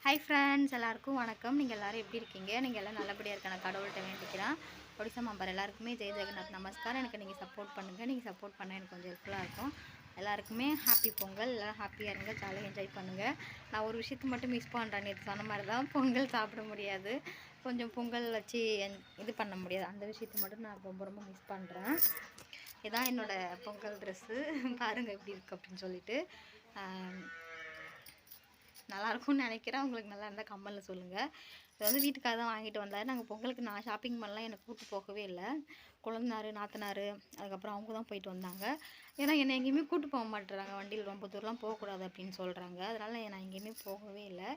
Hi friends, எல்லாருக்கும் வணக்கம். நீங்கள் எல்லோரும் எப்படி இருக்கீங்க? நீங்கள் எல்லாம் நல்லபடியாக இருக்க நான் கடவுள்கிட்ட வேண்டிக்கிறேன். ஒடிசா மெம்பர் எல்லாருக்குமே ஜெய் ஜெகநாத் நமஸ்காரம். எனக்கு நீங்கள் சப்போர்ட் பண்ணுங்கள். நீங்கள் சப்போர்ட் பண்ணால் எனக்கு கொஞ்சம் ஹெல்ப்ஃபுல்லாக இருக்கும். எல்லாருக்குமே ஹாப்பி பொங்கல். எல்லோரும் ஹாப்பியாக இருங்க, ஜாலியாக என்ஜாய் பண்ணுங்கள். நான் ஒரு விஷயத்தை மட்டும் மிஸ் பண்ணுறேன். நேற்று சொன்ன மாதிரி தான் பொங்கல் சாப்பிட முடியாது, கொஞ்சம் பொங்கல் வச்சு இது பண்ண முடியாது. அந்த விஷயத்தை மட்டும் நான் ரொம்ப ரொம்ப மிஸ் பண்ணுறேன். இதான் என்னோடய பொங்கல் ட்ரெஸ்ஸு. பாருங்கள் எப்படி இருக்குது அப்படின்னு சொல்லிட்டு. நல்லாயிருக்கும்னு நினைக்கிறேன். உங்களுக்கு நல்லா இருந்தால் கம்மலில் சொல்லுங்கள். இது வந்து வீட்டுக்காக தான் வாங்கிட்டு வந்தார். நாங்கள் பொங்கலுக்கு நான் ஷாப்பிங் பண்ணலாம், எனக்கு கூப்பிட்டு போகவே இல்லை. கொழுந்தனார், நாத்தனார், அதுக்கப்புறம் அவங்க தான் போயிட்டு வந்தாங்க. ஏன்னா என்னை எங்கேயுமே கூப்பிட்டு போக மாட்டேறாங்க. வண்டியில் ரொம்ப தூரம்லாம் போகக்கூடாது அப்படின்னு சொல்கிறாங்க. அதனால் நான் எங்கேயுமே போகவே இல்லை.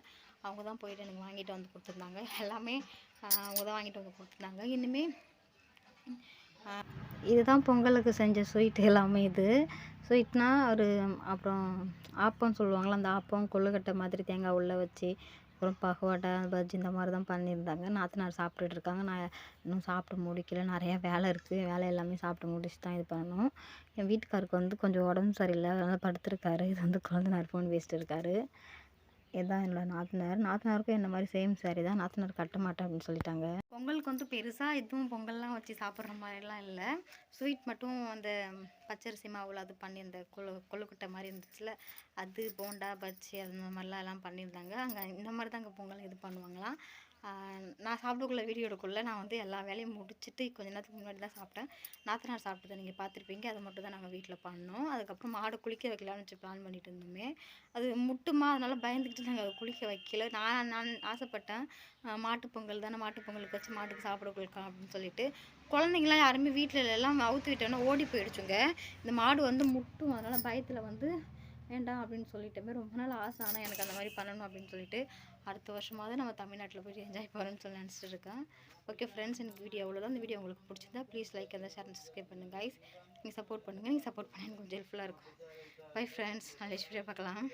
அவங்க தான் போயிட்டு எனக்கு வாங்கிட்டு வந்து கொடுத்துருந்தாங்க. எல்லாமே அவங்க தான் வாங்கிட்டு வந்து கொடுத்துருந்தாங்க. இனிமேல் இதுதான் பொங்கலுக்கு செஞ்ச ஸ்வீட் எல்லாமே. இது ஸ்வீட்னா ஒரு அப்புறம் ஆப்பம்னு சொல்லுவாங்களா, அந்த ஆப்பம் கொழுக்கட்டை மாதிரி தேங்காய் உள்ளே வச்சு, அப்புறம் பகோடா, பஜ்ஜி இந்த மாதிரி தான் பண்ணியிருந்தாங்க. நாத்தனார் சாப்பிட்டுட்டு இருக்காங்க. நான் இன்னும் சாப்பிட்டு முடிக்கல, நிறையா வேலை இருக்குது. வேலை எல்லாமே சாப்பிட்டு முடிச்சு தான் இது பண்ணணும். என் வீட்டுக்காருக்கு வந்து கொஞ்சம் உடம்பு சரியில்லை, அதனால் படுத்துருக்காரு. இது வந்து குழந்தைனார் ஃபோன் பேசிட்டு இருக்காரு. இதுதான் என்னோட நாத்தனாருக்கும் என்ன மாதிரி சேம் சாரி தான். நாத்தனார் கட்ட மாட்டேன் அப்படின்னு சொல்லிட்டாங்க. பொங்கலுக்கு வந்து பெருசாக எதுவும் பொங்கல்லாம் வச்சு சாப்பிட்ற மாதிரிலாம் இல்லை. ஸ்வீட் மட்டும் அந்த பச்சரிசி மாவில் அது பண்ணி அந்த கொழுக்கட்டை மாதிரி இருந்துச்சுல, அது போண்டா பஜ்ஜி அந்த மாதிரிலாம் எல்லாம் பண்ணியிருந்தாங்க. அங்கே இந்த மாதிரி தான் அங்கே பொங்கல் இது பண்ணுவாங்களாம். நான் சாப்பிடக்குள்ள வீடியோ எடுக்கக்குள்ள நான் வந்து எல்லா வேலையும் முடிச்சுட்டு கொஞ்ச நேரத்துக்கு முன்னாடி தான் சாப்பிட்டேன். நாத்தனார் சாப்பிட்டதை நீங்கள் பார்த்துருப்பீங்க. அதை மட்டும் தான் நாங்கள் வீட்டில் பண்ணோம். அதுக்கப்புறம் மாடு குளிக்க வைக்கலான்னு வச்சு பிளான் பண்ணிட்டு இருந்தோமே, அது முட்டுமா, அதனால் பயந்துக்கிட்டு நாங்கள் அதை குளிக்க வைக்கல. நான் ஆசைப்பட்டேன், மாட்டுப் பொங்கல் தானே, மாட்டுப் பொங்கலுக்கு வச்சு மாட்டுக்கு சாப்பிட கொடுக்கலாம் அப்படின்னு சொல்லிட்டு. குழந்தைங்களாம் யாருமே வீட்டில் எல்லாம் அவுத்து விட்டோன்னா ஓடி போயிடுச்சுங்க. இந்த மாடு வந்து முட்டும், அதனால் பயத்தில் வந்து வேண்டாம் அப்படின்னு சொல்லிட்டோமே. ரொம்ப நாள் ஆசை, ஆனால் எனக்கு அந்த மாதிரி பண்ணணும் அப்படின்னு சொல்லிட்டு அடுத்த வருஷமாவது நம்ம தமிழ்நாட்டில் போய்ட்டு என்ஜாய் பண்ணணும்னு சொல்லி நினச்சிட்டு இருக்கேன். ஓகே ஃப்ரெண்ட்ஸ், எனக்கு வீடியோ அவ்வளோதான். இந்த வீடியோ உங்களுக்கு பிடிச்சிருந்தா ப்ளீஸ் லைக் அந்த ஷேர் அண்ட் சப்ஸ்கிரைப் பண்ணுங்கள் கைஸ். நீங்கள் சப்போர்ட் பண்ணுங்கள். நீங்கள் சப்போர்ட் பண்ண எனக்கு கொஞ்சம் ஹெல்ப்ஃபுல்லாக இருக்கும். பை ஃப்ரெண்ட்ஸ், நான் நெக்ஸ்ட் வீடியோ பார்க்கலாம்.